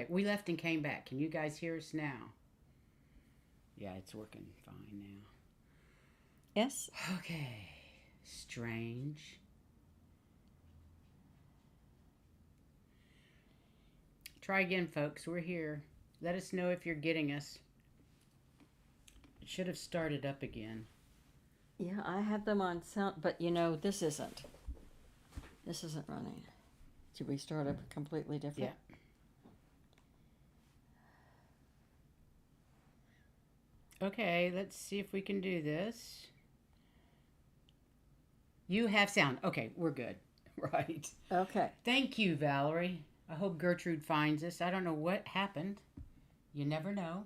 We left and came back. Can you guys hear us now? Yeah, it's working fine now. Yes. Okay. Strange. Try again, folks. We're here. Let us know if you're getting us. It should have started up again. Yeah, I have them on sound, but this isn't. This isn't running. Should we start up completely different? Yeah. Okay, let's see if we can do this. You have sound. Okay, we're good. Right. Okay. Thank you, Valerie. I hope Gertrude finds us. I don't know what happened. You never know.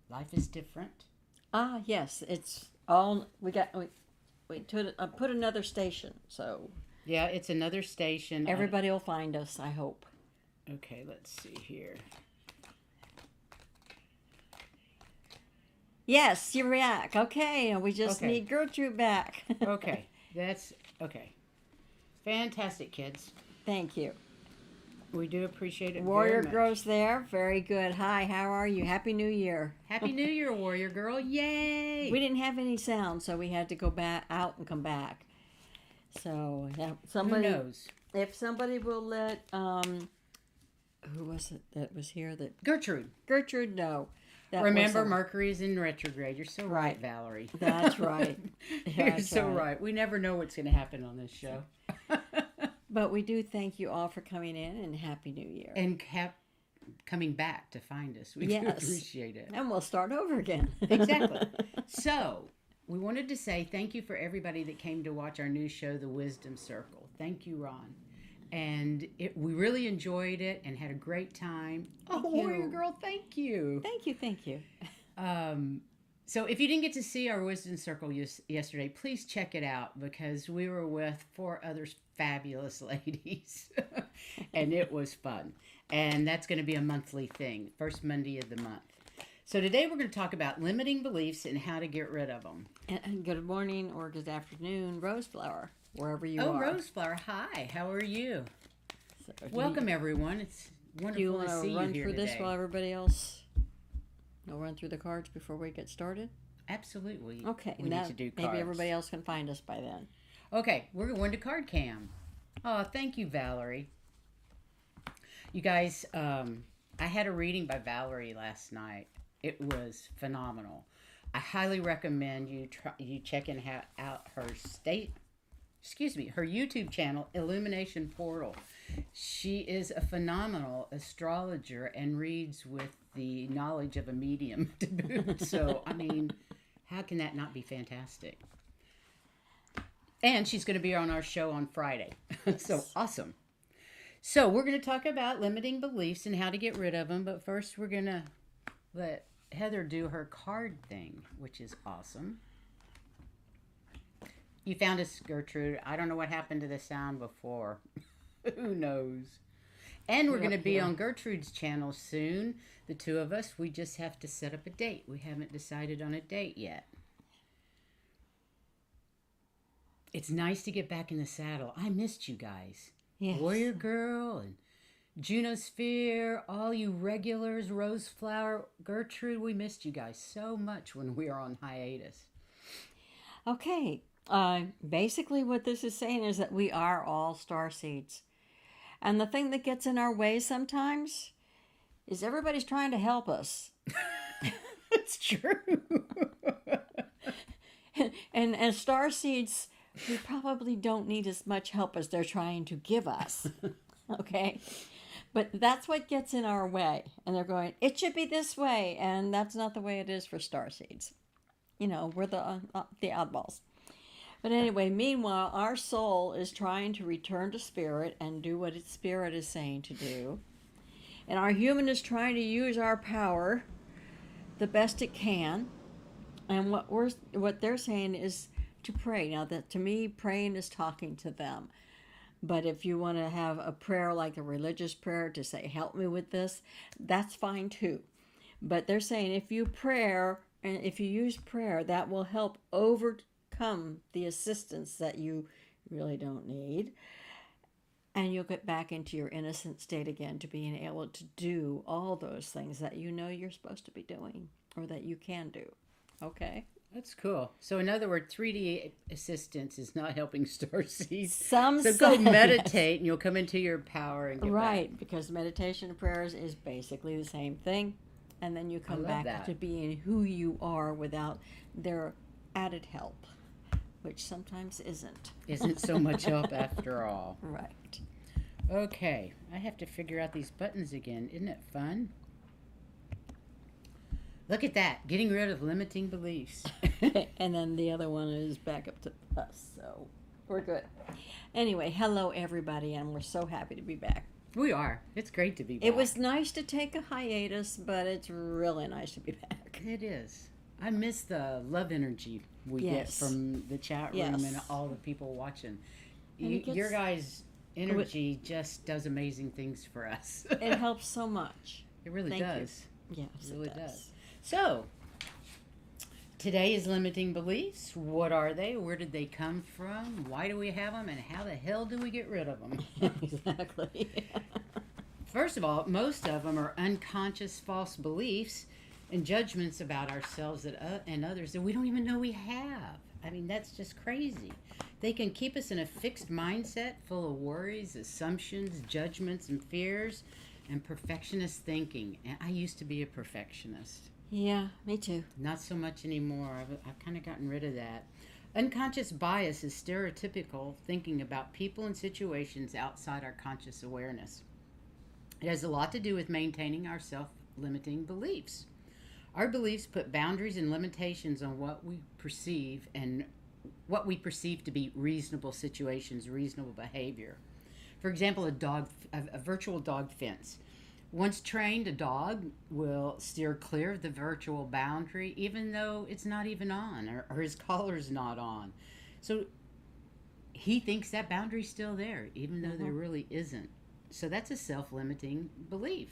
Life is different. Ah, yes. It's all we got. We put another station, so Yeah, it's another station. everybody will find us. I hope. Okay, let's see here. Yes, you're back. Okay, we just Okay. need Gertrude back. Okay, that's okay. Fantastic, kids. Thank you. We do appreciate it Warrior very much. Girl's there. Very good. Hi, how are you? Happy New Year. Happy New Year, Warrior Girl. Yay! We didn't have any sound, so we had to go back out and come back. So yeah, somebody. Who knows? If somebody will let who was it that was here? That Gertrude. Gertrude know. That Remember, was Mercury's in retrograde. You're so right, Valerie. That's right. You're That's so right. We never know what's going to happen on this show. But we do thank you all for coming in, and Happy New Year. And kept coming back to find us. We do appreciate it. And we'll start over again. Exactly. So, we wanted to say thank you for everybody that came to watch our new show, The Wisdom Circle. Thank you, Ron. And we really enjoyed it and had a great time. Thank Warrior you. Girl, thank you. Thank you. So if you didn't get to see our Wisdom Circle yesterday, please check it out because we were with 4 other fabulous ladies. And it was fun. And that's going to be a monthly thing, first Monday of the month. So today we're going to talk about limiting beliefs and how to get rid of them. And good morning or good afternoon, Roseflower, wherever you are. Oh, Roseflower, hi. How are you? So, Welcome, everyone. It's wonderful Do you to want see to you run here through today. this while everybody else? We'll run through the cards before we get started. Absolutely. Okay. We need to do cards. Maybe everybody else can find us by then. Okay, we're going to Card Cam. Oh, thank you, Valerie. You guys, I had a reading by Valerie last night. It was phenomenal. I highly recommend you checking out her her YouTube channel, Illumination Portal. She is a phenomenal astrologer and reads with the knowledge of a medium to boot. So, I mean, how can that not be fantastic? And she's going to be on our show on Friday. So awesome. So we're going to talk about limiting beliefs and how to get rid of them. But first, we're going to let Heather do her card thing, which is awesome. You found us, Gertrude. I don't know what happened to the sound before. Who knows? And we're going to be on Gertrude's channel soon. The 2 of us. We just have to set up a date. We haven't decided on a date yet. It's nice to get back in the saddle. I missed you guys. Yes. Warrior Girl and Junosphere, all you regulars, Roseflower, Gertrude, we missed you guys so much when we were on hiatus. Okay. Basically what this is saying is that we are all starseeds. And the thing that gets in our way sometimes is everybody's trying to help us. It's true. And as starseeds, we probably don't need as much help as they're trying to give us. Okay? But that's what gets in our way. And they're going, it should be this way. And that's not the way it is for starseeds. We're the oddballs. But anyway, meanwhile, our soul is trying to return to spirit and do what its spirit is saying to do. And our human is trying to use our power the best it can. And what they're saying is to pray. Now, that to me, praying is talking to them. But if you want to have a prayer like a religious prayer to say, help me with this, that's fine too. But they're saying if you use prayer, that will help overcome the assistance that you really don't need. And you'll get back into your innocent state again to being able to do all those things that you know you're supposed to be doing or that you can do. Okay? That's cool. So, in other words, 3D assistance is not helping starseeds. Some So, go meditate and you'll come into your power and get right, back. because meditation and prayers is basically the same thing. And then you come back that. to being who you are without their added help, which sometimes isn't. Isn't so much help after all. Right. Okay, I have to figure out these buttons again. Isn't it fun? Look at that, getting rid of limiting beliefs. And then the other one is back up to us, so we're good. Anyway, hello everybody, and we're so happy to be back. We are. It's great to be back. It was nice to take a hiatus, but it's really nice to be back. It is. I miss the love energy we get Yes. from the chat room Yes. and all the people watching. And it gets- Your guys' energy just does amazing things for us. It helps so much. It really Thank you. does. Yes, It really it does. So, today is limiting beliefs. What are they? Where did they come from? Why do we have them? And how the hell do we get rid of them? Exactly. First of all, most of them are unconscious false beliefs and judgments about ourselves and others that we don't even know we have. I mean, that's just crazy. They can keep us in a fixed mindset full of worries, assumptions, judgments, and fears, and perfectionist thinking. And I used to be a perfectionist. Yeah, me too. Not so much anymore. I've kind of gotten rid of that. Unconscious bias is stereotypical thinking about people and situations outside our conscious awareness. It has a lot to do with maintaining our self-limiting beliefs. Our beliefs put boundaries and limitations on what we perceive to be reasonable situations, reasonable behavior. For example, a virtual dog fence. Once trained, a dog will steer clear of the virtual boundary, even though it's not even on, or his collar's not on. So he thinks that boundary's still there, even though there really isn't. So that's a self-limiting belief.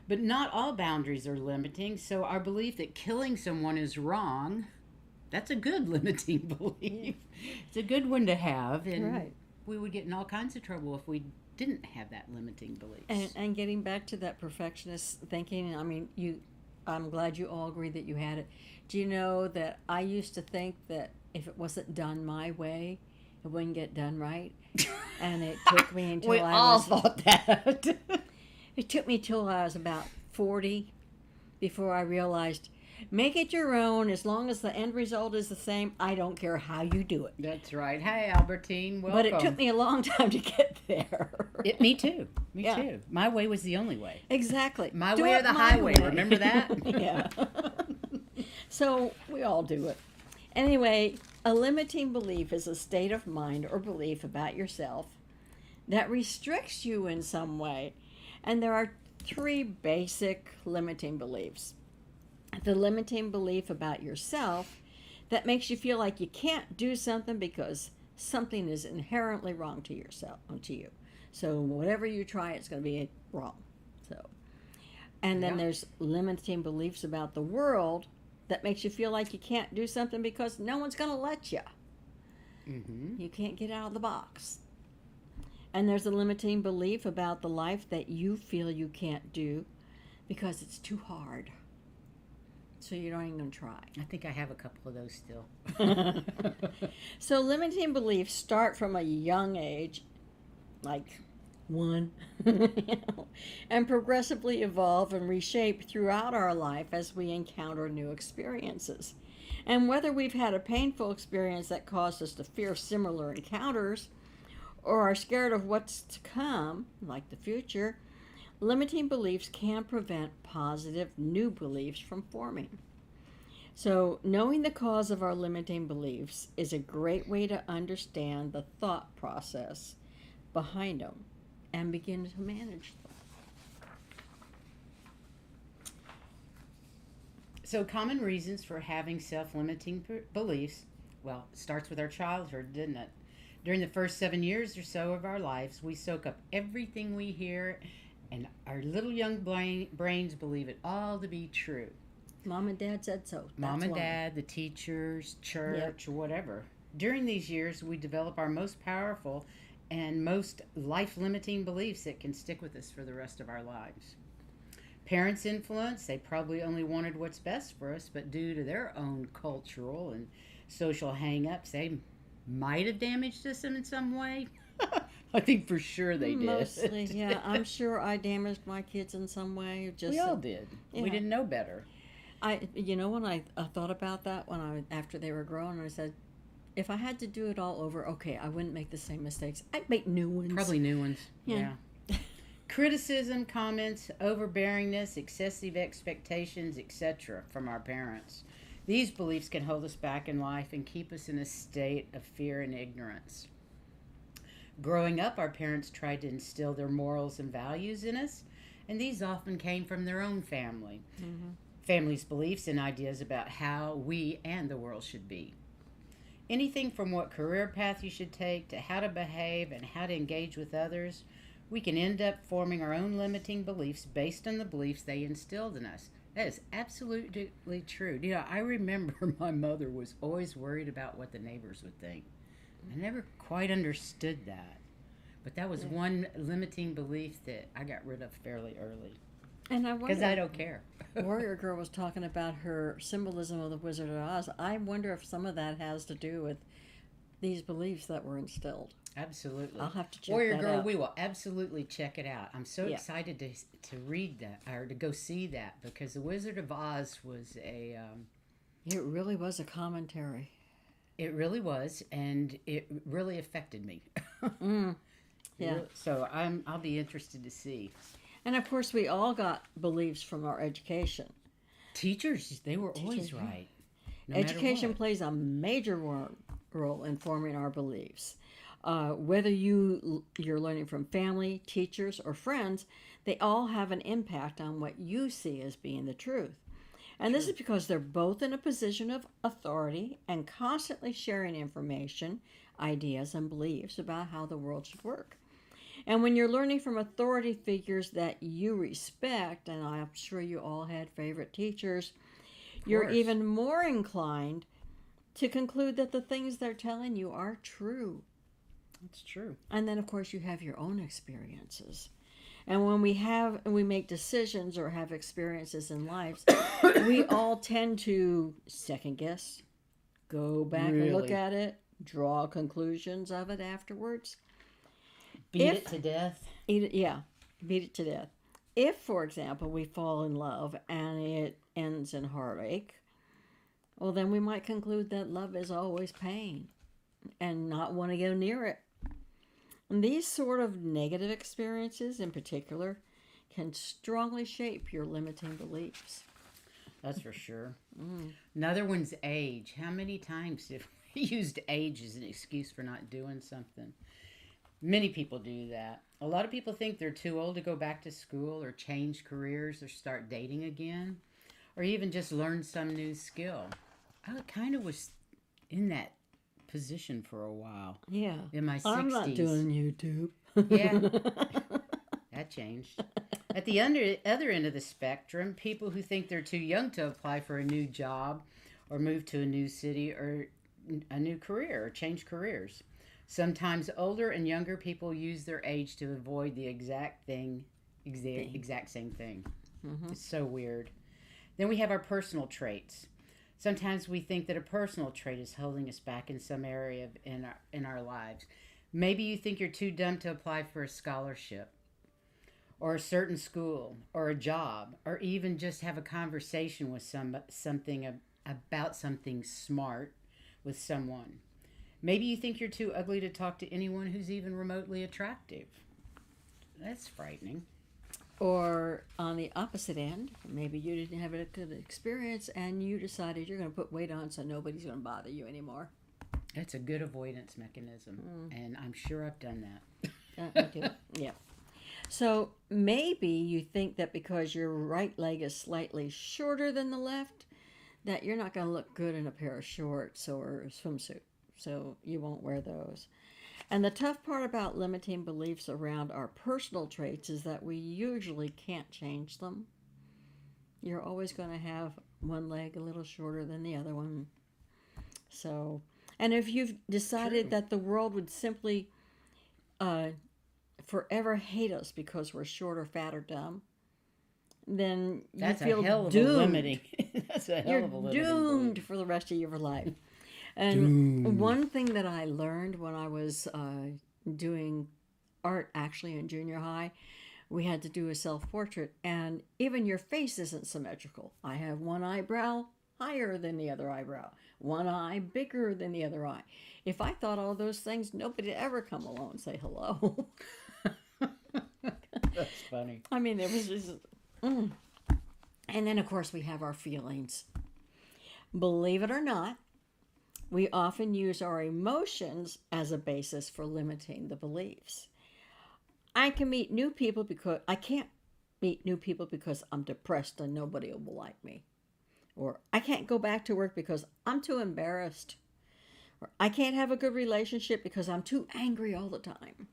But not all boundaries are limiting, so our belief that killing someone is wrong, that's a good limiting belief. Yeah. It's a good one to have, and we would get in all kinds of trouble if we didn't have that limiting belief. And getting back to that perfectionist thinking, I mean, I'm glad you all agree that you had it. Do you know that I used to think that if it wasn't done my way, it wouldn't get done right? And it took me until we all thought that. It took me till I was about 40 before I realized, make it your own. As long as the end result is the same, I don't care how you do it. That's right. Hi, Albertine. Welcome. But it took me a long time to get there. Me too. Me too. My way was the only way. Exactly. My way or the highway. Remember that? Yeah. So we all do it. Anyway, a limiting belief is a state of mind or belief about yourself that restricts you in some way. And there are 3 basic limiting beliefs. The limiting belief about yourself that makes you feel like you can't do something because something is inherently wrong to you. So whatever you try, it's going to be wrong. And then there's limiting beliefs about the world that makes you feel like you can't do something because no one's going to let you. Mm-hmm. You can't get out of the box. And there's a limiting belief about the life that you feel you can't do because it's too hard. So you don't even try. I think I have a couple of those still. So limiting beliefs start from a young age, like 1, and progressively evolve and reshape throughout our life as we encounter new experiences. And whether we've had a painful experience that caused us to fear similar encounters, or are scared of what's to come, like the future, limiting beliefs can prevent positive new beliefs from forming. So, knowing the cause of our limiting beliefs is a great way to understand the thought process behind them and begin to manage them. So, common reasons for having self-limiting beliefs, well, it starts with our childhood, didn't it? During the first 7 years or so of our lives, we soak up everything we hear, and our little young brains believe it all to be true. Mom and Dad said so. Mom and Dad, the teachers, church, whatever. During these years, we develop our most powerful and most life-limiting beliefs that can stick with us for the rest of our lives. Parents' influence, they probably only wanted what's best for us, but due to their own cultural and social hang-ups, they might have damaged us in some way. I think for sure they did. Mostly, yeah. I'm sure I damaged my kids in some way. Just We all did. yeah. We didn't know better. When I thought about that after they were grown, I said, if I had to do it all over, okay, I wouldn't make the same mistakes. I'd make new ones. Probably new ones. Yeah. Criticism, comments, overbearingness, excessive expectations, etc. from our parents. These beliefs can hold us back in life and keep us in a state of fear and ignorance. Growing up, our parents tried to instill their morals and values in us, and these often came from their own family. Mm-hmm. Family's beliefs and ideas about how we and the world should be. Anything from what career path you should take to how to behave and how to engage with others, we can end up forming our own limiting beliefs based on the beliefs they instilled in us. That is absolutely true. I remember my mother was always worried about what the neighbors would think. I never quite understood that. But that was one limiting belief that I got rid of fairly early. And I wonder, because I don't care. Warrior Girl was talking about her symbolism of the Wizard of Oz. I wonder if some of that has to do with these beliefs that were instilled. Absolutely. I'll have to check Warrior that Girl, out. we will absolutely check it out. I'm so excited to read that, or to go see that, because the Wizard of Oz was a... it really was a commentary. It really was, and it really affected me. Yeah. So I'll be interested to see. And of course, we all got beliefs from our education. Teachers, they were always right. No Education plays a major role in forming our beliefs. Whether you're learning from family, teachers, or friends, they all have an impact on what you see as being the truth. And this is because they're both in a position of authority and constantly sharing information, ideas, and beliefs about how the world should work. And when you're learning from authority figures that you respect, and I'm sure you all had favorite teachers, you're even more inclined to conclude that the things they're telling you are true. That's true. And then, of course, you have your own experiences. And when we make decisions or have experiences in life, we all tend to second guess, go back and look at it, draw conclusions of it afterwards. Beat it to death. Beat it to death. If, for example, we fall in love and it ends in heartache, well, then we might conclude that love is always pain and not want to go near it. And these sort of negative experiences in particular can strongly shape your limiting beliefs. That's for sure. Another one's age. How many times have we used age as an excuse for not doing something? Many people do that. A lot of people think they're too old to go back to school or change careers or start dating again, or even just learn some new skill. I kind of was in that position for a while. Yeah. In my 60s. I'm not doing YouTube. Yeah. That changed. At the other end of the spectrum, people who think they're too young to apply for a new job or move to a new city or a new career or change careers. Sometimes older and younger people use their age to avoid the exact same thing. Mm-hmm. It's so weird. Then we have our personal traits. Sometimes we think that a personal trait is holding us back in some area in our lives. Maybe you think you're too dumb to apply for a scholarship or a certain school or a job, or even just have a conversation with something about something smart with someone. Maybe you think you're too ugly to talk to anyone who's even remotely attractive. That's frightening. Or on the opposite end, maybe you didn't have a good experience and you decided you're going to put weight on so nobody's going to bother you anymore. That's a good avoidance mechanism, and I'm sure I've done that. I do. Yeah. So maybe you think that because your right leg is slightly shorter than the left, that you're not going to look good in a pair of shorts or a swimsuit. So you won't wear those. And the tough part about limiting beliefs around our personal traits is that we usually can't change them. You're always going to have one leg a little shorter than the other one. So, and if you've decided that the world would simply forever hate us because we're short or fat or dumb, then That's you feel a hell of doomed. a limiting. That's a hell You're of a limiting doomed belief. for the rest of your life. And Doomed. one thing that I learned when I was doing art, actually in junior high, we had to do a self-portrait, and even your face isn't symmetrical. I have one eyebrow higher than the other eyebrow, one eye bigger than the other eye. If I thought all those things, nobody'd ever come along and say hello. That's funny. I mean, there was just... And then, of course, we have our feelings. Believe it or not, we often use our emotions as a basis for limiting the beliefs. I can't meet new people because I'm depressed and nobody will like me. Or I can't go back to work because I'm too embarrassed. Or I can't have a good relationship because I'm too angry all the time.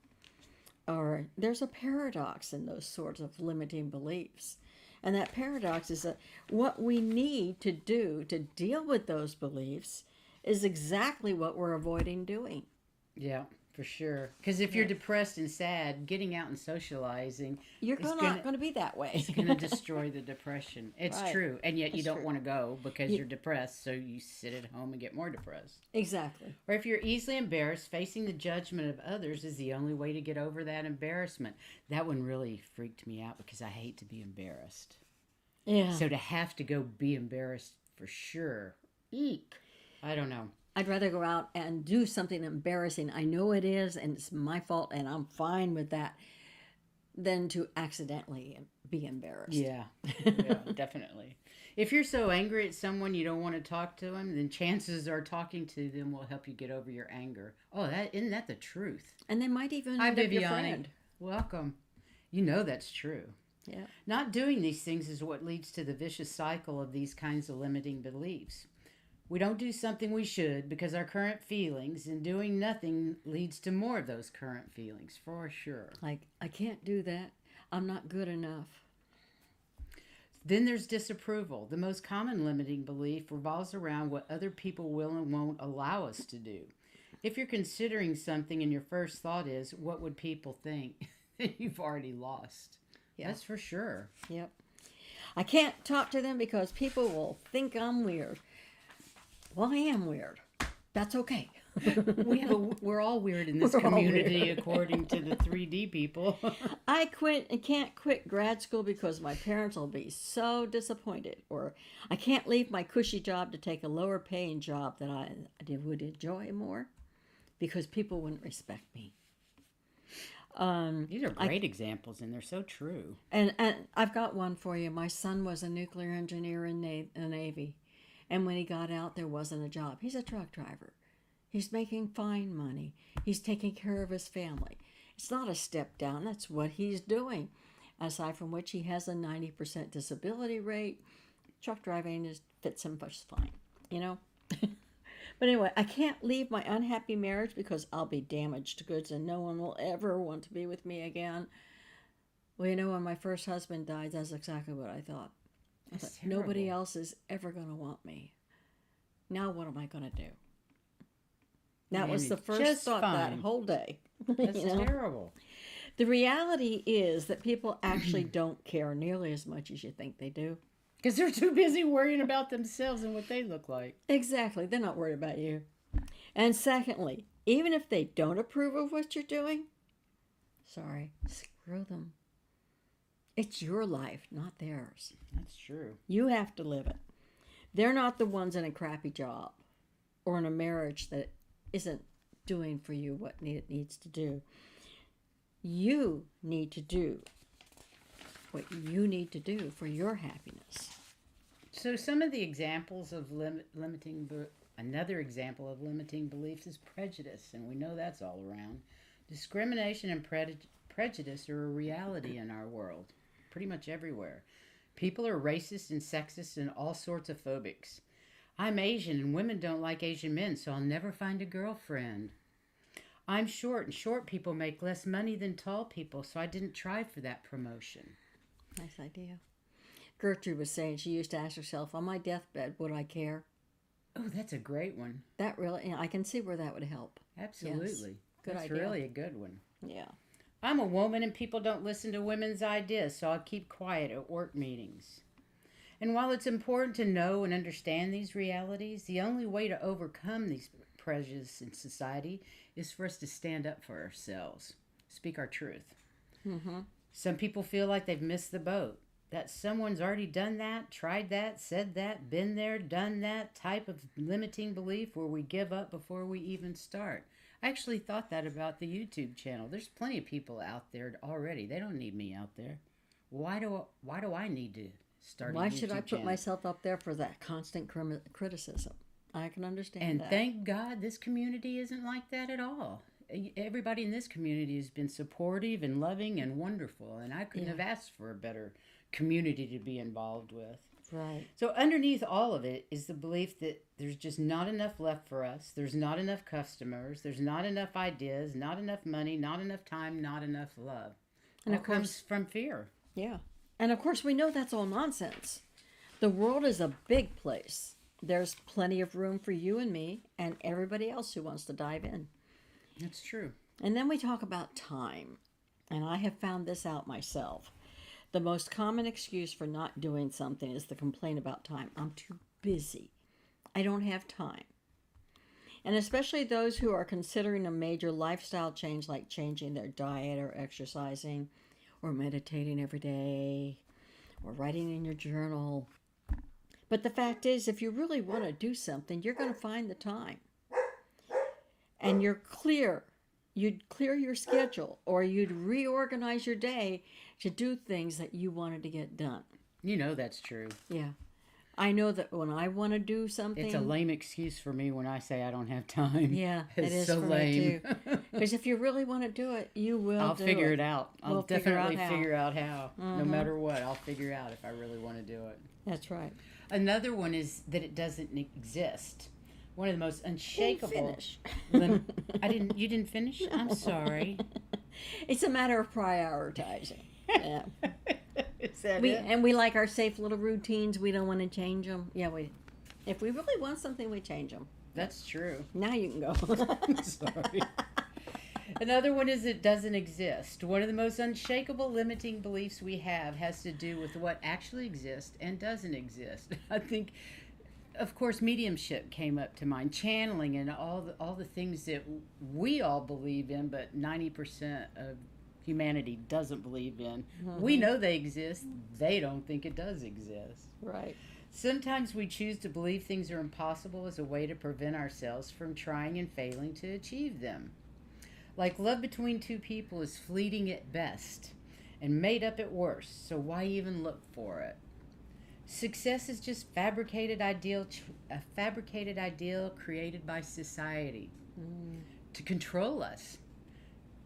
Or there's a paradox in those sorts of limiting beliefs. And that paradox is that what we need to do to deal with those beliefs is exactly what we're avoiding doing. Yeah, for sure. Because if you're depressed and sad, getting out and socializing, You're not going to be that way. It's going to destroy the depression. It's Right. true. And yet you It's don't true. want to go because you're depressed, so you sit at home and get more depressed. Exactly. Or if you're easily embarrassed, facing the judgment of others is the only way to get over that embarrassment. That one really freaked me out because I hate to be embarrassed. Yeah. So to have to go be embarrassed for sure, eek. I don't know. I'd rather go out and do something embarrassing. I know it is, and it's my fault, and I'm fine with that, than to accidentally be embarrassed. Yeah, definitely. If you're so angry at someone you don't want to talk to them, then chances are talking to them will help you get over your anger. Oh, isn't that the truth? And they might even Hi, end up your Viviani. friend. Welcome. You know that's true. Yeah. Not doing these things is what leads to the vicious cycle of these kinds of limiting beliefs. We don't do something we should because our current feelings, and doing nothing leads to more of those current feelings, for sure. Like, I can't do that. I'm not good enough. Then there's disapproval. The most common limiting belief revolves around what other people will and won't allow us to do. If you're considering something and your first thought is, what would people think? Then you've already lost. Yeah. That's for sure. Yep. I can't talk to them because people will think I'm weird. Well, I am weird. That's okay. We're all weird in this We're all community, weird. according to the 3D people. I can't quit grad school because my parents will be so disappointed. Or I can't leave my cushy job to take a lower paying job that I would enjoy more because people wouldn't respect me. These are great examples, and they're so true. And I've got one for you. My son was a nuclear engineer in the Navy. And when he got out, there wasn't a job. He's a truck driver. He's making fine money. He's taking care of his family. It's not a step down. That's what he's doing. Aside from which, he has a 90% disability rate. Truck driving fits him just fine, you know? But anyway, I can't leave my unhappy marriage because I'll be damaged goods and no one will ever want to be with me again. Well, you know, when my first husband died, that's exactly what I thought. That's Nobody terrible. else is ever going to want me. Now what am I going to do? That You was did the first just thought that fine. whole day. That's You know? terrible. The reality is that people actually don't care nearly as much as you think they do. Because they're too busy worrying about themselves and what they look like. Exactly. They're not worried about you. And secondly, even if they don't approve of what you're doing, sorry, screw them. It's your life, not theirs. That's true. You have to live it. They're not the ones in a crappy job or in a marriage that isn't doing for you what it needs to do. You need to do what you need to do for your happiness. So some of the examples of another example of limiting beliefs is prejudice, and we know that's all around. Discrimination and prejudice are a reality in our world, pretty much everywhere. People are racist and sexist and all sorts of phobics. I'm Asian and women don't like Asian men, so I'll never find a girlfriend. I'm short and short people make less money than tall people, so I didn't try for that promotion. Nice idea. Gertrude was saying she used to ask herself, on my deathbed, would I care? Oh, that's a great one. That really, I can see where that would help. Absolutely. Good That's idea. really a good one. Yeah. I'm a woman and people don't listen to women's ideas, so I'll keep quiet at work meetings. And while it's important to know and understand these realities, the only way to overcome these prejudices in society is for us to stand up for ourselves, speak our truth. Mm-hmm. Some people feel like they've missed the boat, that someone's already done that, tried that, said that, been there, done that type of limiting belief where we give up before we even start. I actually thought that about the YouTube channel. There's plenty of people out there already. They don't need me out there. Why do I need to start a Why YouTube should I put channel? myself up there for that constant criticism? I can understand And that. thank God this community isn't like that at all. Everybody in this community has been supportive and loving and wonderful, and I couldn't have asked for a better community to be involved with. Right. So underneath all of it is the belief that there's just not enough left for us. There's not enough customers. There's not enough ideas, not enough money, not enough time, not enough love. And it comes from fear. Yeah. And of course, we know that's all nonsense. The world is a big place. There's plenty of room for you and me and everybody else who wants to dive in. That's true. And then we talk about time. And I have found this out myself. The most common excuse for not doing something is the complaint about time. I'm too busy. I don't have time. And especially those who are considering a major lifestyle change, like changing their diet or exercising or meditating every day or writing in your journal. But the fact is, if you really want to do something, you're going to find the time. And you'd clear your schedule, or you'd reorganize your day to do things that you wanted to get done. You know that's true. Yeah. I know that when I want to do something... It's a lame excuse for me when I say I don't have time. Yeah, it is so for lame. me too. Because if you really want to do it, you will I'll do figure it. it out. I'll We'll definitely how. figure out how. No matter what, I'll figure out if I really want to do it. That's right. Another one is that it doesn't exist. One of the most unshakable. Finish. You didn't finish? I'm sorry. It's a matter of prioritizing. Yeah. Is that We it? and we like our safe little routines. We don't want to change them. Yeah, if we really want something, we change them. That's true. Now you can go. I'm sorry. Another one is it doesn't exist. One of the most unshakable limiting beliefs we have has to do with what actually exists and doesn't exist. I think, of course, mediumship came up to mind, channeling, and all the things that we all believe in, but 90% of humanity doesn't believe in. Mm-hmm. We know they exist. They don't think it does exist. Right. Sometimes we choose to believe things are impossible as a way to prevent ourselves from trying and failing to achieve them. Like love between two people is fleeting at best and made up at worst, so why even look for it? Success is just a fabricated ideal created by society to control us.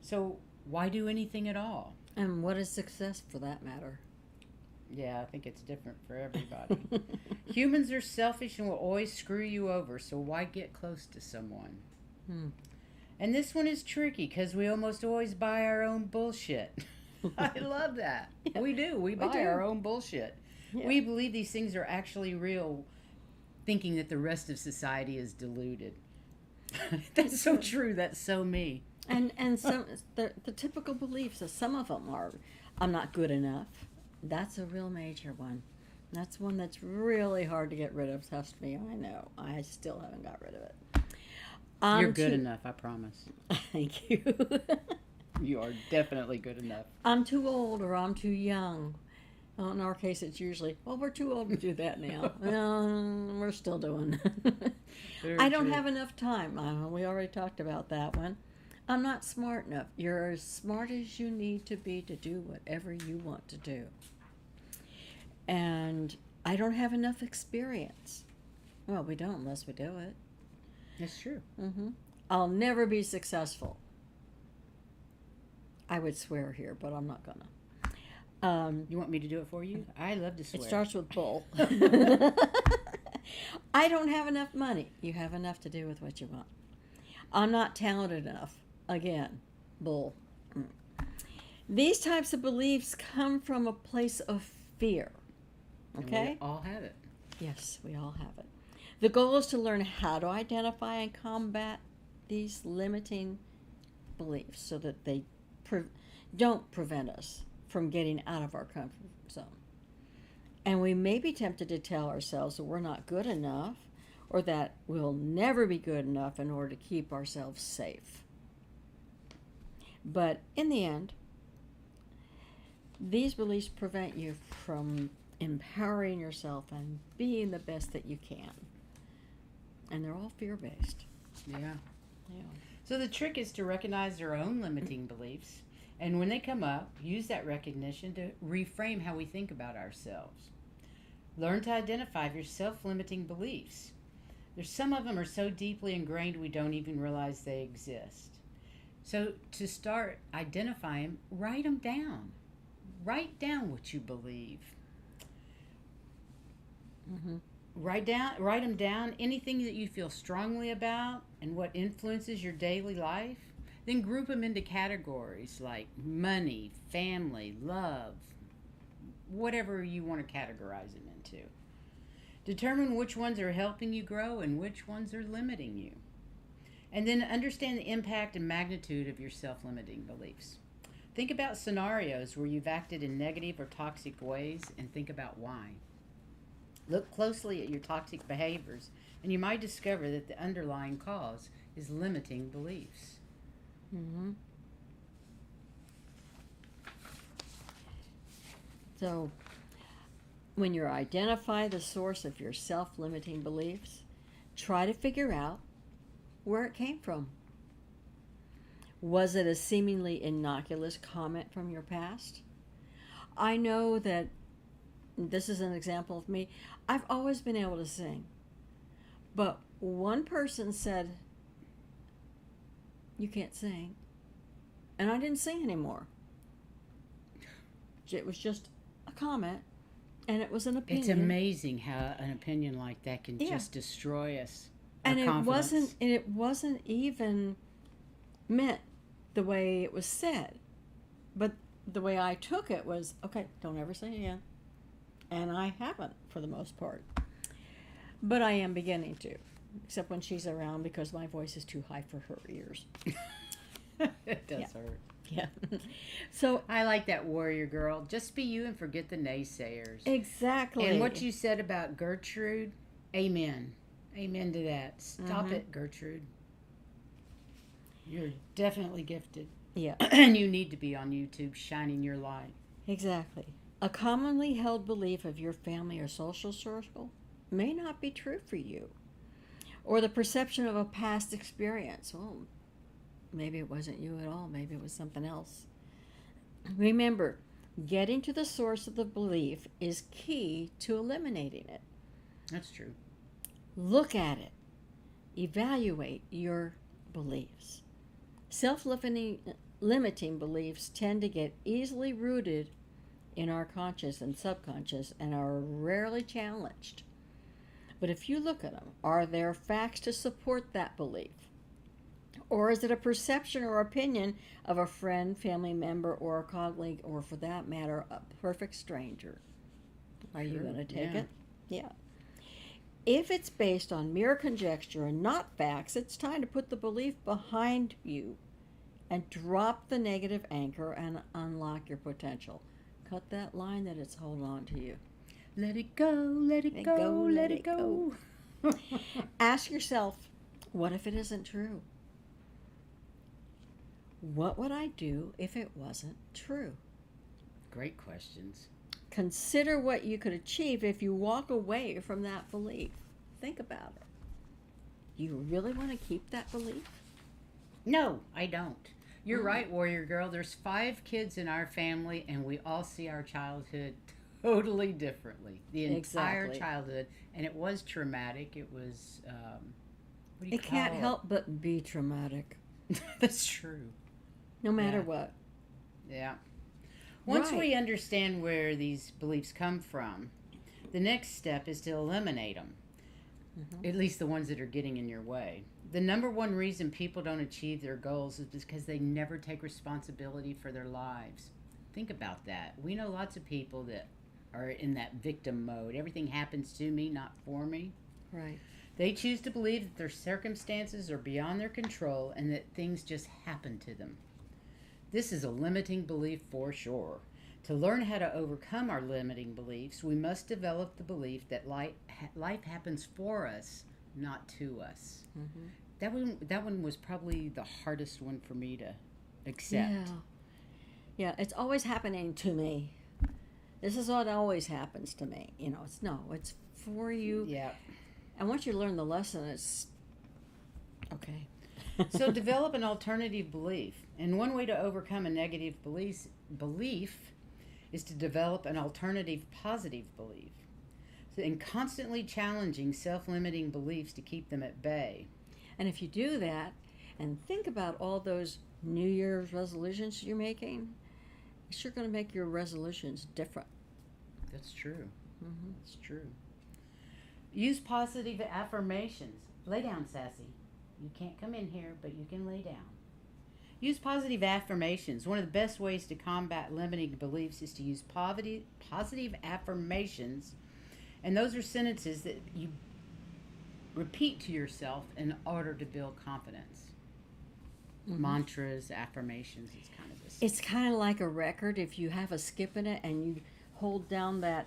So why do anything at all? And what is success, for that matter? Yeah, I think it's different for everybody. Humans are selfish and will always screw you over, so why get close to someone? And this one is tricky because we almost always buy our own bullshit. I love that. Yeah, we do. We buy our own bullshit. Yeah. We believe these things are actually real, thinking that the rest of society is deluded. That's so true. That's so me. And some the typical beliefs, some of them are, I'm not good enough. That's a real major one. That's one that's really hard to get rid of. Trust me, I know. I still haven't got rid of it. You're good enough, I promise. Thank you. You are definitely good enough. I'm too old or I'm too young. Well, in our case, it's usually, well, we're too old to do that now. We're still doing it. I don't have enough time. We already talked about that one. I'm not smart enough. You're as smart as you need to be to do whatever you want to do. And I don't have enough experience. Well, we don't unless we do it. That's true. I'll never be successful. I would swear here, but I'm not gonna. You want me to do it for you? I love to swear. It starts with bull. I don't have enough money. You have enough to do with what you want. I'm not talented enough. Again, bull. These types of beliefs come from a place of fear. Okay? And we all have it. Yes, we all have it. The goal is to learn how to identify and combat these limiting beliefs so that they don't prevent us from getting out of our comfort zone. And we may be tempted to tell ourselves that we're not good enough or that we'll never be good enough in order to keep ourselves safe. But in the end, these beliefs prevent you from empowering yourself and being the best that you can. And they're all fear-based. Yeah. Yeah. So the trick is to recognize our own limiting beliefs. And when they come up, use that recognition to reframe how we think about ourselves. Learn to identify your self-limiting beliefs. There's some of them are so deeply ingrained we don't even realize they exist. So to start identifying, write them down. Write down what you believe. Mm-hmm. Write them down, anything that you feel strongly about and what influences your daily life. Then group them into categories like money, family, love, whatever you want to categorize them into. Determine which ones are helping you grow and which ones are limiting you. And then understand the impact and magnitude of your self-limiting beliefs. Think about scenarios where you've acted in negative or toxic ways and think about why. Look closely at your toxic behaviors and you might discover that the underlying cause is limiting beliefs. Mm-hmm. So, when you identify the source of your self-limiting beliefs, try to figure out where it came from. Was it a seemingly innocuous comment from your past? I know that this is an example of me. I've always been able to sing. But one person said, "You can't sing." And I didn't sing anymore. It was just a comment, and it was an opinion. It's amazing how an opinion like that can just destroy us. And it wasn't even meant the way it was said. But the way I took it was, okay, don't ever sing again. And I haven't, for the most part. But I am beginning to, except when she's around because my voice is too high for her ears. It does hurt. Yeah. So I like that, warrior girl. Just be you and forget the naysayers. Exactly. And what you said about Gertrude, amen. Amen to that. Stop it, Gertrude. You're definitely gifted. Yeah. And you need to be on YouTube shining your light. Exactly. A commonly held belief of your family or social circle may not be true for you. Or the perception of a past experience. Well, maybe it wasn't you at all. Maybe it was something else. Remember, getting to the source of the belief is key to eliminating it. That's true. Look at it. Evaluate your beliefs. Self-limiting beliefs tend to get easily rooted in our conscious and subconscious and are rarely challenged. But if you look at them, are there facts to support that belief? Or is it a perception or opinion of a friend, family member, or a colleague, or for that matter, a perfect stranger? Are you going to take it? Yeah. If it's based on mere conjecture and not facts, it's time to put the belief behind you and drop the negative anchor and unlock your potential. Cut that line that it's holding on to you. Let it go, let it go, let it go. Ask yourself, what if it isn't true? What would I do if it wasn't true? Great questions. Consider what you could achieve if you walk away from that belief. Think about it. Do you really want to keep that belief? No, I don't. You're right, warrior girl. There's 5 kids in our family, and we all see our childhood totally differently. The entire childhood. And it was traumatic. It was, it can't help but be traumatic. That's true. No matter what. Yeah. Once we understand where these beliefs come from, the next step is to eliminate them. At least the ones that are getting in your way. The number one reason people don't achieve their goals is because they never take responsibility for their lives. Think about that. We know lots of people that are in that victim mode. Everything happens to me, not for me. Right. They choose to believe that their circumstances are beyond their control and that things just happen to them. This is a limiting belief for sure. To learn how to overcome our limiting beliefs, we must develop the belief that life happens for us, not to us. Mm-hmm. That one was probably the hardest one for me to accept. Yeah, it's always happening to me. This is what always happens to me. It's for you. Yeah. And once you learn the lesson, it's okay. So develop an alternative belief. And one way to overcome a negative belief is to develop an alternative positive belief. And constantly challenging self-limiting beliefs to keep them at bay. And if you do that and think about all those New Year's resolutions you're making, it's sure going to make your resolutions different. That's true. Mm-hmm. That's true. Use positive affirmations. Lay down, Sassy. You can't come in here, but you can lay down. Use positive affirmations. One of the best ways to combat limiting beliefs is to use positive affirmations. And those are sentences that you repeat to yourself in order to build confidence. Mm-hmm. Mantras, affirmations, it's kind of this. It's kind of like a record. If you have a skip in it and you hold down that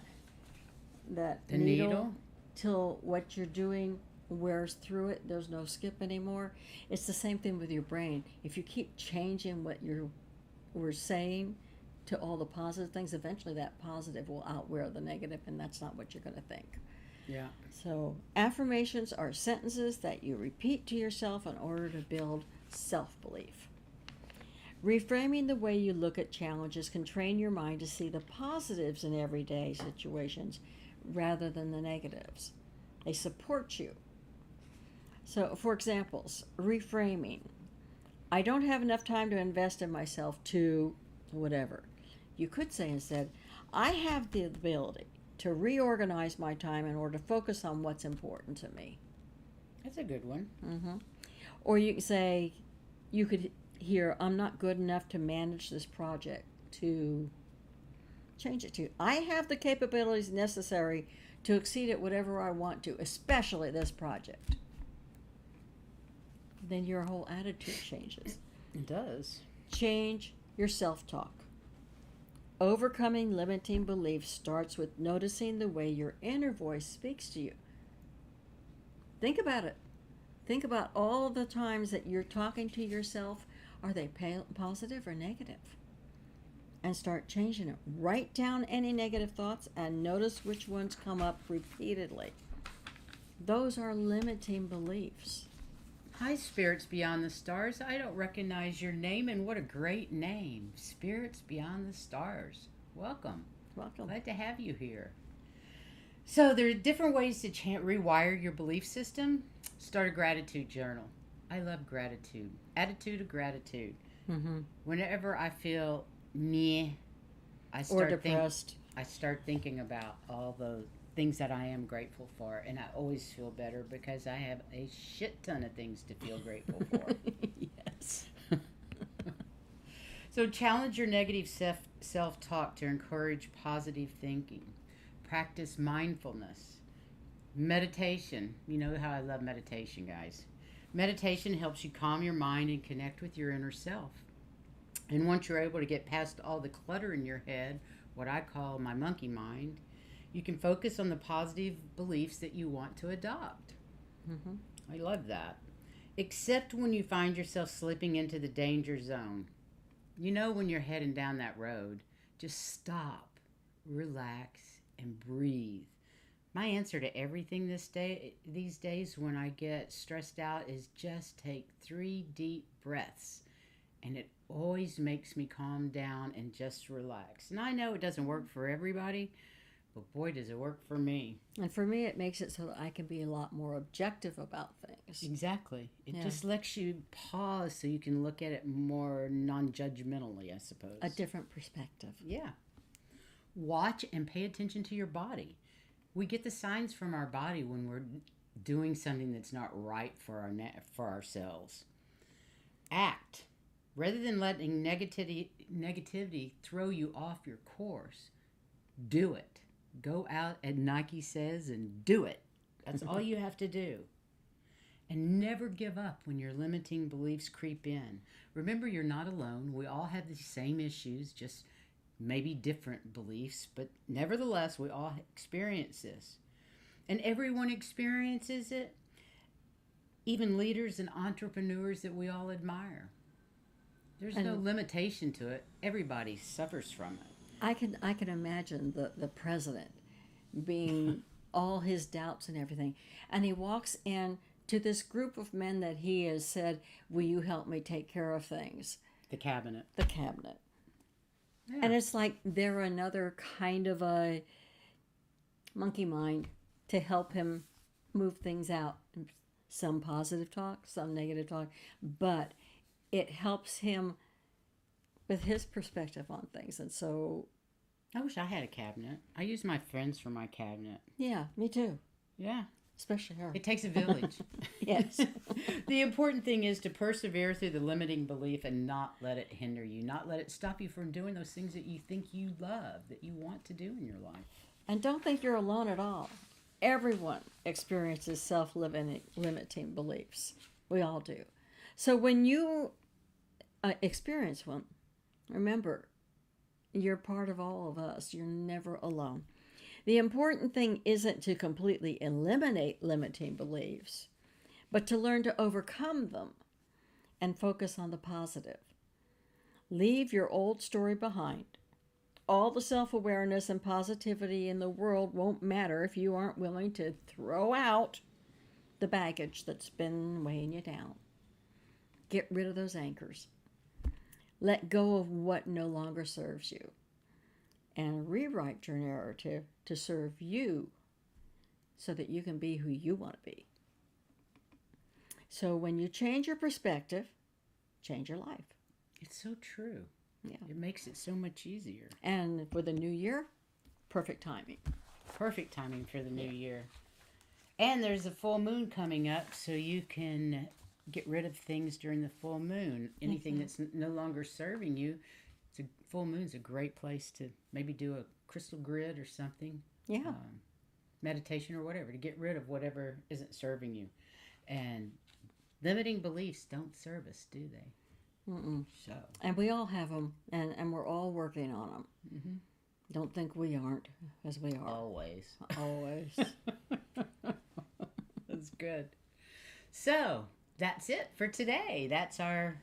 needle till what you're doing wears through it, there's no skip anymore. It's the same thing with your brain. If you keep changing what we're saying to all the positive things, eventually that positive will outwear the negative, and that's not what you're going to think. Yeah. So affirmations are sentences that you repeat to yourself in order to build self-belief. Reframing the way you look at challenges can train your mind to see the positives in everyday situations rather than the negatives. They support you. So, for examples, reframing. I don't have enough time to invest in myself to whatever. You could say instead, I have the ability to reorganize my time in order to focus on what's important to me. That's a good one. Mm-hmm. Or you could hear, I'm not good enough to manage this project, to change it to, I have the capabilities necessary to exceed at whatever I want to, especially this project. Then your whole attitude changes. It does. Change your self-talk. Overcoming limiting beliefs starts with noticing the way your inner voice speaks to you. Think about it. Think about all the times that you're talking to yourself. Are they positive or negative? And start changing it. Write down any negative thoughts and notice which ones come up repeatedly. Those are limiting beliefs. Hi, Spirits Beyond the Stars. I don't recognize your name, and what a great name. Spirits Beyond the Stars. Welcome. Welcome. Glad to have you here. So there are different ways to rewire your belief system. Start a gratitude journal. I love gratitude. Attitude of gratitude. Mm-hmm. Whenever I feel meh, I start thinking about all those things that I am grateful for, and I always feel better because I have a shit ton of things to feel grateful for. Yes. So challenge your negative self-talk to encourage positive thinking. Practice mindfulness. Meditation. You know how I love meditation, guys. Meditation helps you calm your mind and connect with your inner self. And once you're able to get past all the clutter in your head, what I call my monkey mind, you can focus on the positive beliefs that you want to adopt. Mm-hmm. I love that. Except when you find yourself slipping into the danger zone. You know when you're heading down that road, just stop, relax, and breathe. My answer to everything these days when I get stressed out is just take 3 deep breaths. And it always makes me calm down and just relax. And I know it doesn't work for everybody, but boy, does it work for me. And for me, it makes it so that I can be a lot more objective about things. Exactly. It just lets you pause so you can look at it more non-judgmentally, I suppose. A different perspective. Yeah. Watch and pay attention to your body. We get the signs from our body when we're doing something that's not right for ourselves. Act. Rather than letting negativity throw you off your course, do it. Go out, as Nike says, and do it. That's all you have to do. And never give up when your limiting beliefs creep in. Remember, you're not alone. We all have the same issues, just maybe different beliefs, but nevertheless, we all experience this. And everyone experiences it, even leaders and entrepreneurs that we all admire. There's no limitation to it. Everybody suffers from it. I can imagine the president being all his doubts and everything, and he walks in to this group of men that he has said, "Will you help me take care of things?" The cabinet. The cabinet. Yeah. And it's like they're another kind of a monkey mind to help him move things out. Some positive talk, some negative talk, but it helps him with his perspective on things. And so I wish I had a cabinet. I use my friends for my cabinet. yeah, me too. Yeah. Especially her. It takes a village. Yes. The important thing is to persevere through the limiting belief and not let it hinder you, not let it stop you from doing those things that you think you love, that you want to do in your life. And don't think you're alone at all. Everyone experiences self-limiting beliefs. We all do. So when you experience one, remember, you're part of all of us. You're never alone. The important thing isn't to completely eliminate limiting beliefs, but to learn to overcome them and focus on the positive. Leave your old story behind. All the self-awareness and positivity in the world won't matter if you aren't willing to throw out the baggage that's been weighing you down. Get rid of those anchors. Let go of what no longer serves you. And rewrite your narrative to serve you so that you can be who you want to be. So when you change your perspective, change your life. It's so true. Yeah. It makes it so much easier. And for the new year, perfect timing. Perfect timing for the new year. And there's a full moon coming up, so you can get rid of things during the full moon. Anything that's no longer serving you. Full moon's a great place to maybe do a crystal grid or something. Yeah. Meditation or whatever, to get rid of whatever isn't serving you. And limiting beliefs don't serve us, do they? Mm-mm. So. And we all have them, and we're all working on them. Mm-hmm. Don't think we aren't, as we are. Always. Always. That's good. So, that's it for today. That's our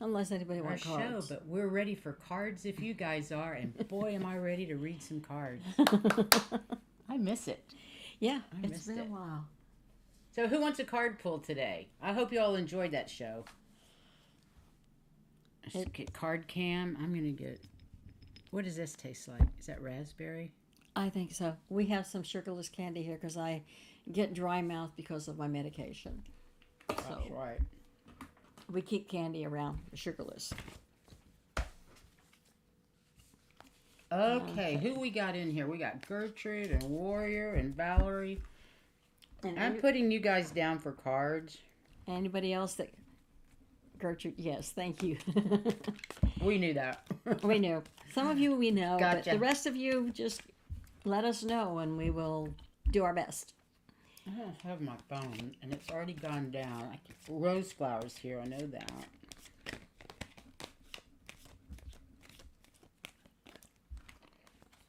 Unless anybody wants show, cards. but we're ready for cards if you guys are, and boy, am I ready to read some cards. I miss it. Yeah, I it's been a missed it. while. So who wants a card pull today? I hope you all enjoyed that show. Let's get card cam. I'm going to get, what does this taste like? Is that raspberry? I think so. We have some sugarless candy here because I get dry mouth because of my medication. That's So right. we keep candy around, sugarless. Okay, who we got in here? We got Gertrude and Warrior and Valerie. And I'm putting you guys down for cards. anybody else that... Gertrude, yes, thank you. We knew that. We knew. Some of you we know, but Gotcha. the rest of you just let us know and we will do our best. I don't have my phone, and it's already gone down. Rose flowers here, I know that.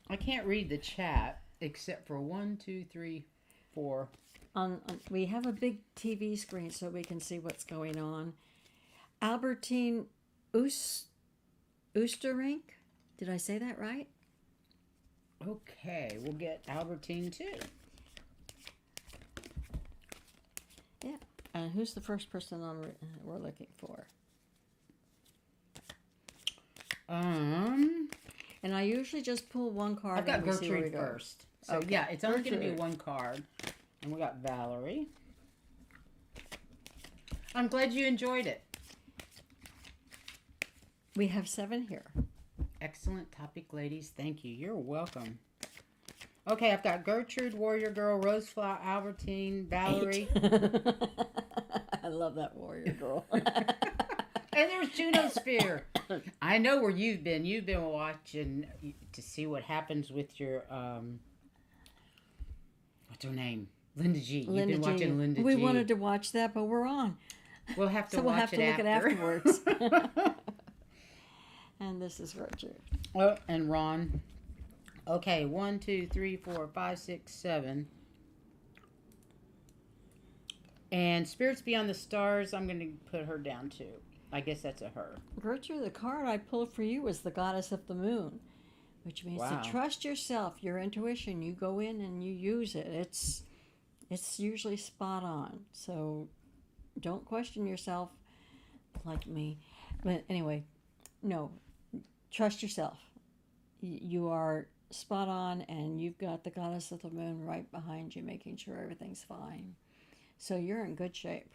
I can't read the chat except for 1, 2, 3, 4. We have a big TV screen so we can see what's going on. Albertine Oosterink, did I say that right? Okay, we'll get Albertine too. Yeah. And who's the first person we're looking for? And I usually just pull one card. I've got and we see where we Gertrude go. first. So Okay, yeah, it's only going to be Gertrude. one card. And we got Valerie. I'm glad you enjoyed it. We have 7 here. Excellent topic, ladies. Thank you. You're welcome. Okay, I've got Gertrude, Warrior Girl, Roseflower, Albertine, Valerie. 8. I love that warrior girl. And there's Juno Sphere. I know where you've been. You've been watching to see what happens with your, what's her name? Linda G. You've Linda been G. watching Linda We G. wanted to watch that, but we're on. We'll have to So we'll watch have to it look at afterwards. And this is Gertrude. Oh, and Ron. Okay, 1, 2, 3, 4, 5, 6, 7. And Spirits Beyond the Stars, I'm going to put her down too. I guess that's a her. Gertrude, the card I pulled for you was the Goddess of the Moon, which means Wow. to trust yourself, your intuition. You go in and you use it. It's usually spot on. So don't question yourself like me. But anyway, no, trust yourself. You are spot on, and you've got the Goddess of the Moon right behind you, making sure everything's fine. So you're in good shape.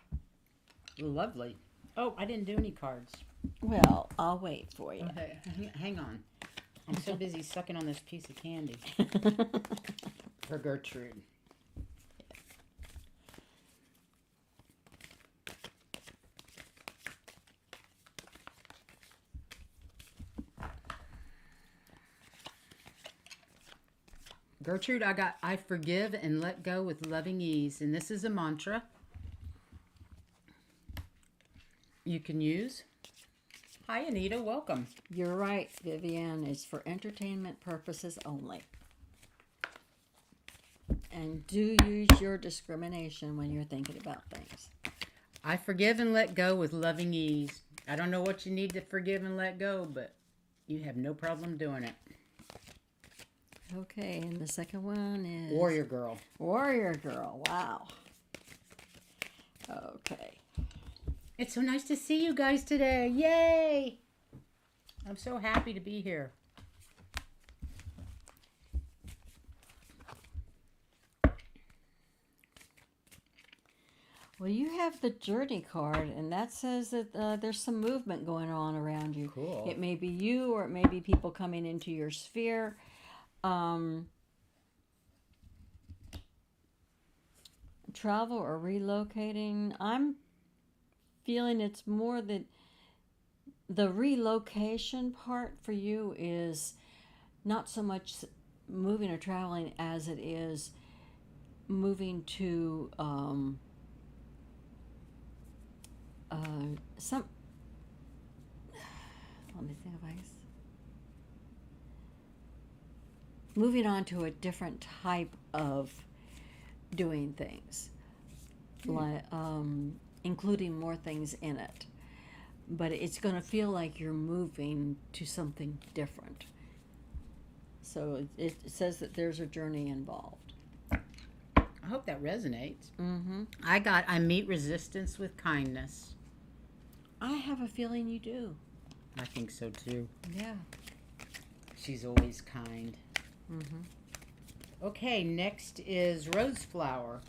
Lovely. Oh, I didn't do any cards. Well, I'll wait for you. Okay, hang on. I'm so busy sucking on this piece of candy. For Gertrude. Gertrude, I forgive and let go with loving ease. And this is a mantra you can use. Hi, Anita. Welcome. You're right, Vivian. It's for entertainment purposes only. And do use your discrimination when you're thinking about things. I forgive and let go with loving ease. I don't know what you need to forgive and let go, but you have no problem doing it. Okay, and the second one is... Warrior Girl. Warrior Girl. Wow. Okay. It's so nice to see you guys today. Yay! I'm so happy to be here. Well, you have the Journey card, and that says that there's some movement going on around you. Cool. It may be you, or it may be people coming into your sphere. Travel or relocating. I'm feeling it's more that the relocation part for you is not so much moving or traveling as it is moving to some, let me think of ice. Moving on to a different type of doing things, like including more things in it. But it's going to feel like you're moving to something different. So it says that there's a journey involved. I hope that resonates. Mm-hmm. I meet resistance with kindness. I have a feeling you do. I think so too. Yeah. She's always kind. Mm-hmm. Okay, next is Rose Flower.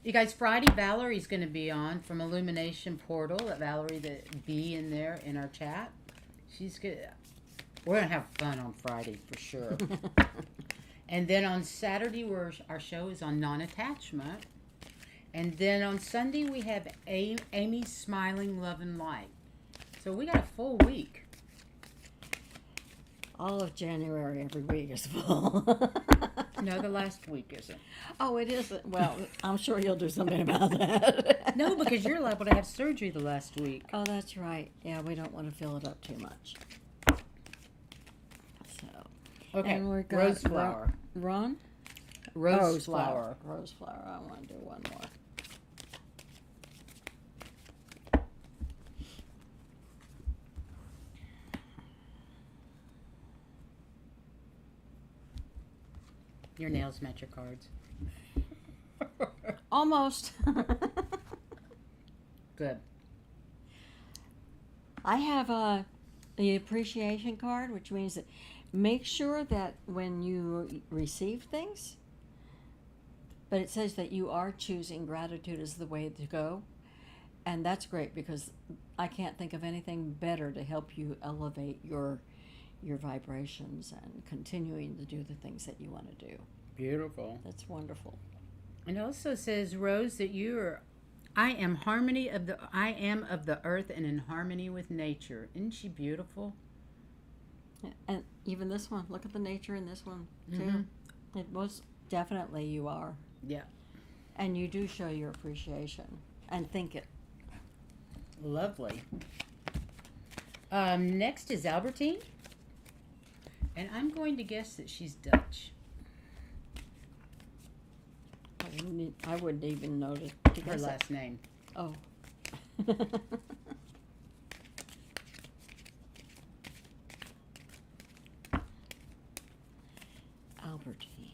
You guys, Friday, Valerie's going to be on from Illumination Portal. That Valerie, the B in there in our chat. She's good. We're going to have fun on Friday for sure. And then on Saturday, our show is on non-attachment. And then on Sunday, we have Amy's Smiling Love and Light. So we got a full week. All of January, every week is full. No, the last week isn't. Oh, it isn't. Well, I'm sure you'll do something about that. No, because you're liable to have surgery the last week. Oh, that's right. Yeah, we don't want to fill it up too much. So, Okay, and we're got Rose Flower. Ron? Rose Flower. Rose Flower. I want to do one more. Your nails match your cards. Almost. Good. I have the appreciation card, which means that make sure that when you receive things, but it says that you are choosing gratitude as the way to go. And that's great because I can't think of anything better to help you elevate your vibrations and continuing to do the things that you want to do. Beautiful. That's wonderful. It also says, Rose, that I am of the earth and in harmony with nature. Isn't she beautiful? And even this one. Look at the nature in this one too. Mm-hmm. It most definitely you are, Yeah. and you do show your appreciation and think it. Lovely. Next is Albertine. And I'm going to guess that she's Dutch. I wouldn't even notice. Her last name. Oh. Albertine.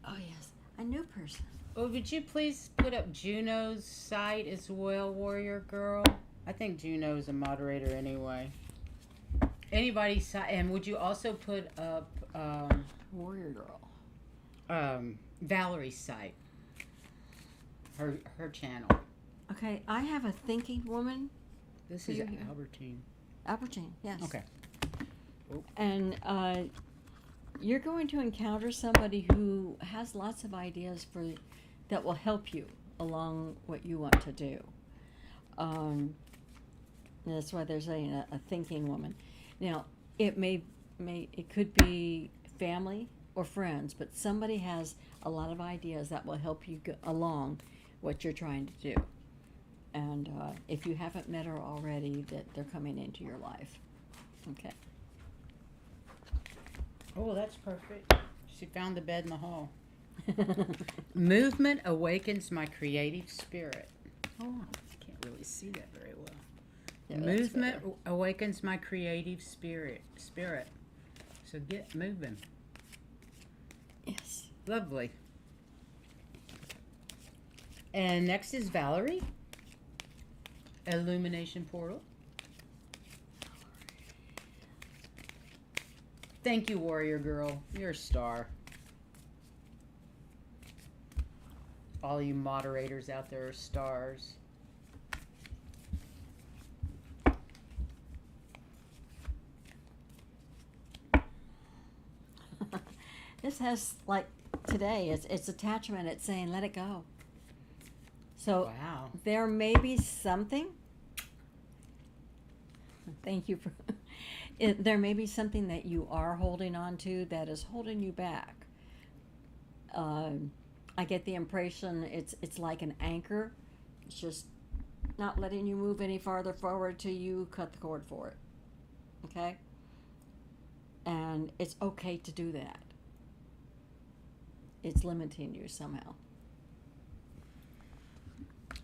Oh, yes. A new person. Oh, would you please put up Juno's site as well, Warrior Girl? I think Juno's a moderator anyway. Anybody's site. And would you also put up Warrior Girl. Valerie's site? Her channel. Okay, I have a thinking woman. This is Albertine. Albertine, yes. Okay. Oh. And you're going to encounter somebody who has lots of ideas that will help you along what you want to do. That's why they're saying a thinking woman. Now, it could be family or friends, but somebody has a lot of ideas that will help you go along what you're trying to do. And if you haven't met her already, that they're coming into your life. Okay. Oh, that's perfect. She found the bed in the hall. Movement awakens my creative spirit. Oh, I can't really see that very well. Yeah, Movement awakens my creative spirit. So get moving. Yes. Lovely. And next is Valerie. Illumination portal. Thank you, Warrior Girl. You're a star. All you moderators out there are stars. This has, like, today, it's attachment. It's saying, let it go. So Wow. there may be something. Thank you for. There may be something that you are holding on to that is holding you back. I get the impression it's like an anchor. It's just not letting you move any farther forward till you cut the cord for it. Okay? And it's okay to do that. It's limiting you somehow.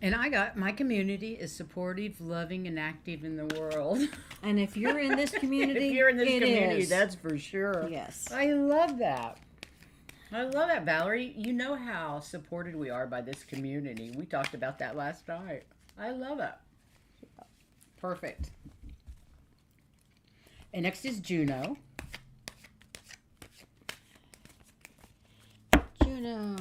And I got my community is supportive, loving, and active in the world. And if you're in this community, if you're in this it community, is. that's for sure. Yes. I love that. I love that, Valerie. You know how supported we are by this community. We talked about that last night. I love it. Perfect. And next is Juno. Juno.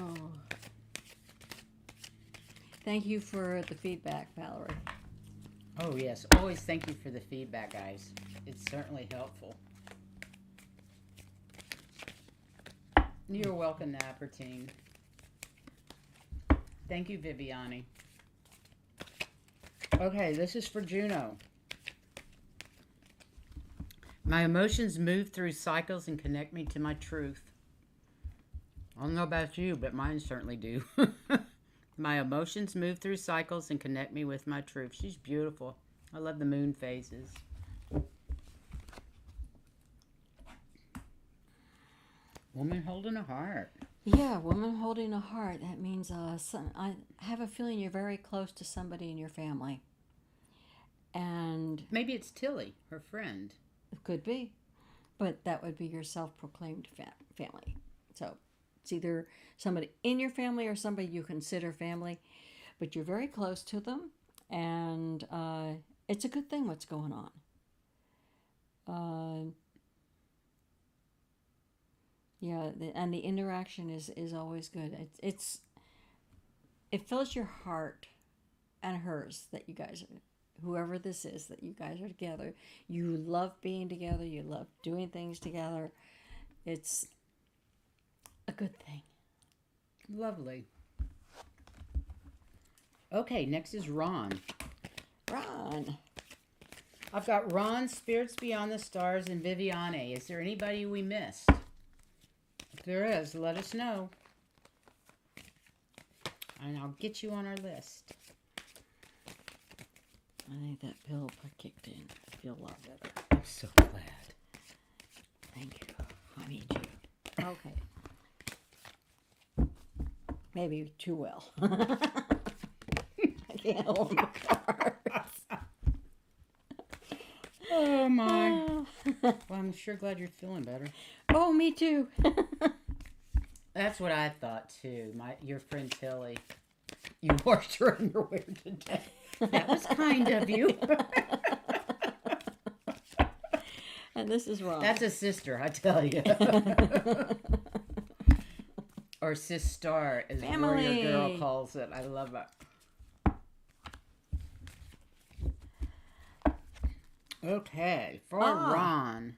Thank you for the feedback, Valerie. Oh, yes. Always thank you for the feedback, guys. It's certainly helpful. You're welcome, Albertine. Thank you, Viviani. Okay, this is for Juno. My emotions move through cycles and connect me to my truth. I don't know about you, but mine certainly do. My emotions move through cycles and connect me with my truth. She's beautiful. I love the moon phases. Woman holding a heart. Yeah, woman holding a heart. That means I have a feeling you're very close to somebody in your family. And maybe it's Tilly, her friend. It could be. But that would be your self-proclaimed family. So it's either somebody in your family or somebody you consider family. But you're very close to them. And it's a good thing what's going on. Yeah, and the interaction is always good. It fills your heart and hers that you guys are, whoever this is, that you guys are together. You love being together. You love doing things together. It's a good thing. Lovely. Okay, next is Ron. Ron. I've got Ron, Spirits Beyond the Stars, and Viviane. Is there anybody we missed? If there is, let us know. And I'll get you on our list. I think that pill kicked in. I feel a lot better. I'm so glad. Thank you. I need you. Okay. Maybe too well. I can't hold my cards. Oh, my. Well, I'm sure glad you're feeling better. Oh, me too. That's what I thought, too. Your friend Tilly. You washed your underwear today. That was kind of you. And this is wrong. That's a sister, I tell you. Or sister, as Family. Warrior Girl calls it. I love it. Okay, for Ron.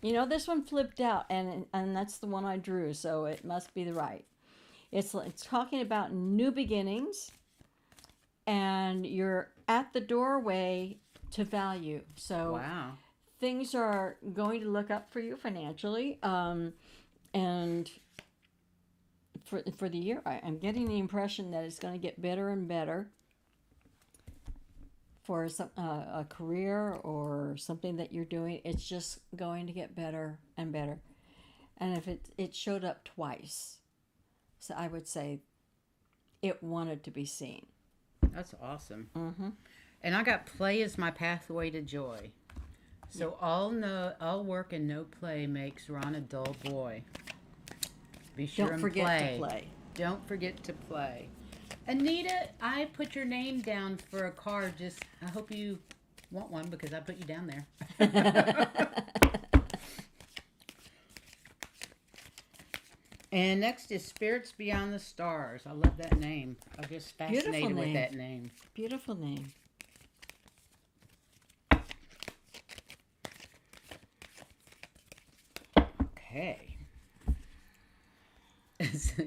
You know, this one flipped out, and that's the one I drew, so it must be the right. It's talking about new beginnings, and you're at the doorway to value. So Wow. things are going to look up for you financially, and for the year, I'm getting the impression that it's going to get better and better for a career or something that you're doing. It's just going to get better and better. And if it showed up twice, so I would say it wanted to be seen. That's awesome. Mm-hmm. And I got play as my pathway to joy. So all work and no play makes Ron a dull boy. Be sure Don't forget to play. Don't forget to play. Anita, I put your name down for a card. Just, I hope you want one because I put you down there. And next is Spirits Beyond the Stars. I love that name. I'm just fascinated with that name. Beautiful name. Okay.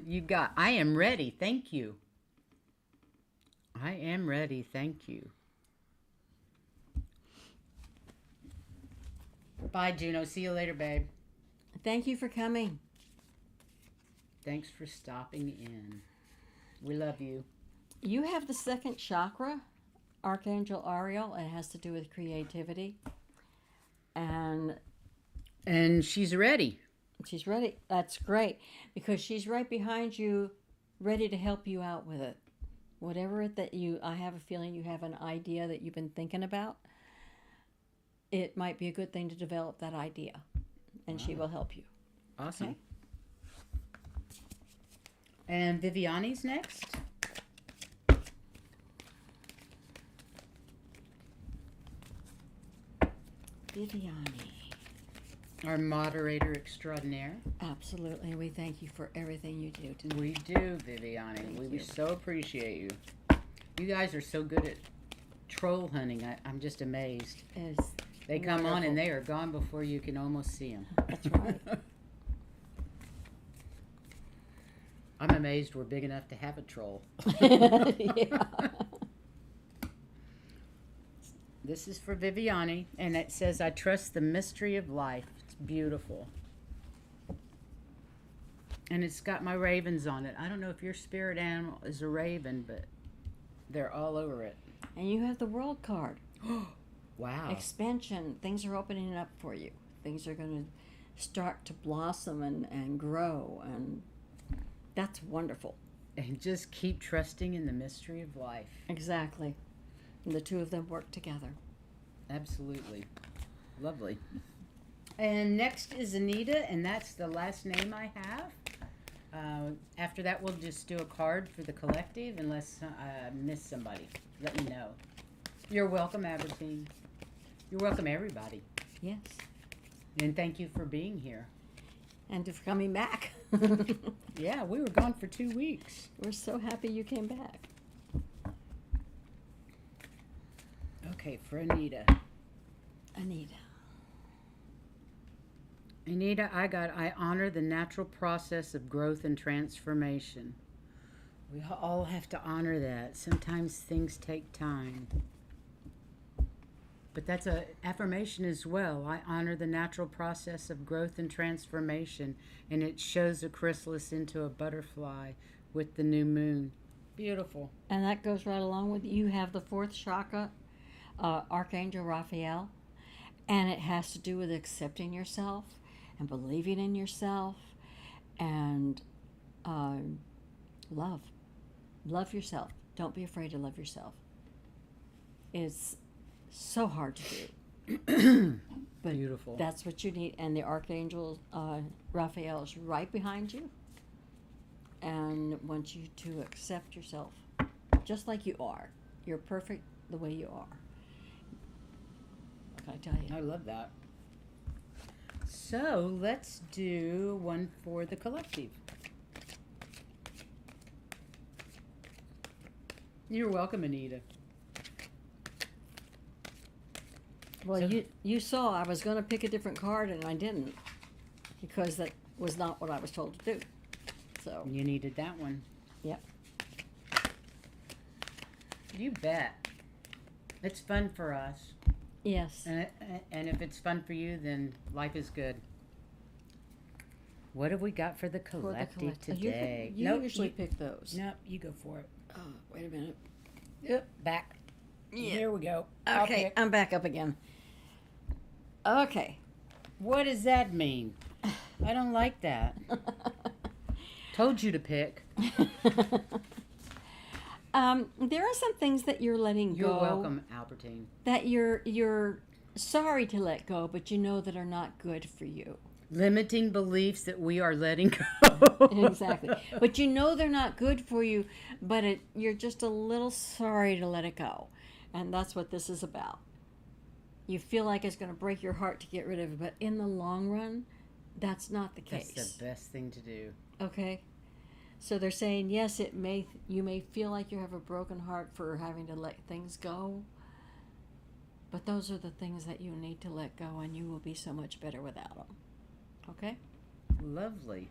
You got, I am ready. Thank you. I am ready. Thank you. Bye, Juno. See you later, babe. Thank you for coming. Thanks for stopping in. We love you. You have the second chakra, Archangel Ariel. It has to do with creativity. And she's ready. She's ready. That's great. Because she's right behind you, ready to help you out with it. Whatever it that I have a feeling you have an idea that you've been thinking about. It might be a good thing to develop that idea. And she will help you. Awesome. Okay? And Viviane's next. Viviane. Our moderator extraordinaire. Absolutely. We thank you for everything you do today. We do, Viviane. Thank We you. so appreciate you. You guys are so good at troll hunting. I'm just amazed. They come on and they are gone before you can almost see them. That's right. I'm amazed we're big enough to have a troll. Yeah. This is for Viviane, and it says, I trust the mystery of life. It's beautiful. And it's got my ravens on it. I don't know if your spirit animal is a raven, but they're all over it. And you have the world card. Wow. Expansion. Things are opening up for you. Things are going to start to blossom and grow. And that's wonderful. And just keep trusting in the mystery of life. Exactly. And the two of them work together. Absolutely. Lovely. And next is Anita, and that's the last name I have. After that, we'll just do a card for the collective unless I miss somebody. Let me know. You're welcome, Aberdeen. You're welcome, everybody. Yes. And thank you for being here. And for coming back. Yeah, we were gone for 2 weeks. We're so happy you came back. Okay, for Anita. Anita. Anita, I honor the natural process of growth and transformation. We all have to honor that. Sometimes things take time. But that's a affirmation as well. I honor the natural process of growth and transformation, and it shows a chrysalis into a butterfly with the new moon. Beautiful. And that goes right along with you have the fourth chakra, Archangel Raphael, and it has to do with accepting yourself and believing in yourself and love. Love yourself. Don't be afraid to love yourself. It's so hard to do. But Beautiful. that's what you need. And the Archangel Raphael is right behind you and wants you to accept yourself just like you are. You're perfect the way you are. What can I tell you? I love that. So let's do one for the collective. You're welcome, Anita. Well, So- you saw I was going to pick a different card and I didn't because that was not what I was told to do. So, You needed that one. yep. You bet. It's fun for us. Yes. And if it's fun for you, then life is good. What have we got for the For the collective collective. today? You Nope, usually pick those. Nope, you go for it. Oh, wait a minute. Yep, back. Yeah. There we go. I'll Okay, pick. I'm back up again. Okay. What does that mean? I don't like that. Told you to pick. There are some things that you're letting You're go. welcome, Albertine. That you're sorry to let go, but you know that are not good for you. Limiting beliefs that we are letting go. Exactly. But you know they're not good for you, but you're just a little sorry to let it go. And that's what this is about. You feel like it's going to break your heart to get rid of it, but in the long run, that's not the case. That's the best thing to do. Okay? So they're saying, yes, you may feel like you have a broken heart for having to let things go, but those are the things that you need to let go, and you will be so much better without them. Okay? Lovely.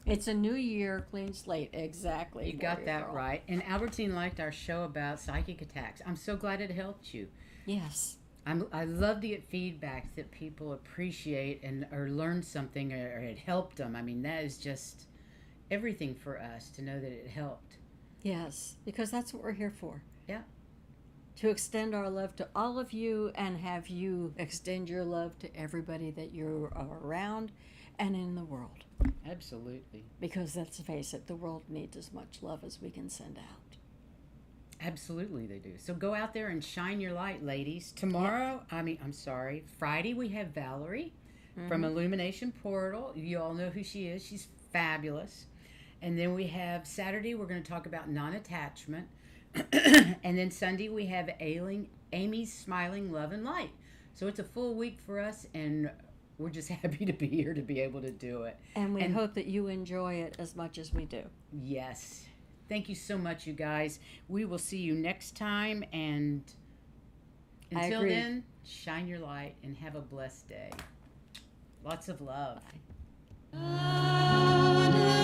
It's a new year, clean slate. Exactly. You got warrior that girl. right. And Albertine liked our show about psychic attacks. I'm so glad it helped you. Yes. I love to get feedback that people appreciate or learn something or it helped them. I mean, that is just everything for us to know that it helped. Yes. Because that's what we're here for. Yeah. To extend our love to all of you and have you extend your love to everybody that you're around and in the world. Absolutely. Because let's face it, the world needs as much love as we can send out. Absolutely they do. So go out there and shine your light, ladies. Tomorrow, Friday we have Valerie from Illumination Portal. You all know who she is. She's fabulous. And then we have Saturday, we're going to talk about non-attachment. And then Sunday we have Amy's Smiling Love and Light. So it's a full week for us, and we're just happy to be here to be able to do it. And we hope that you enjoy it as much as we do. Yes. Thank you so much, you guys. We will see you next time, and until agree. then, shine your light and have a blessed day. Lots of love. Bye.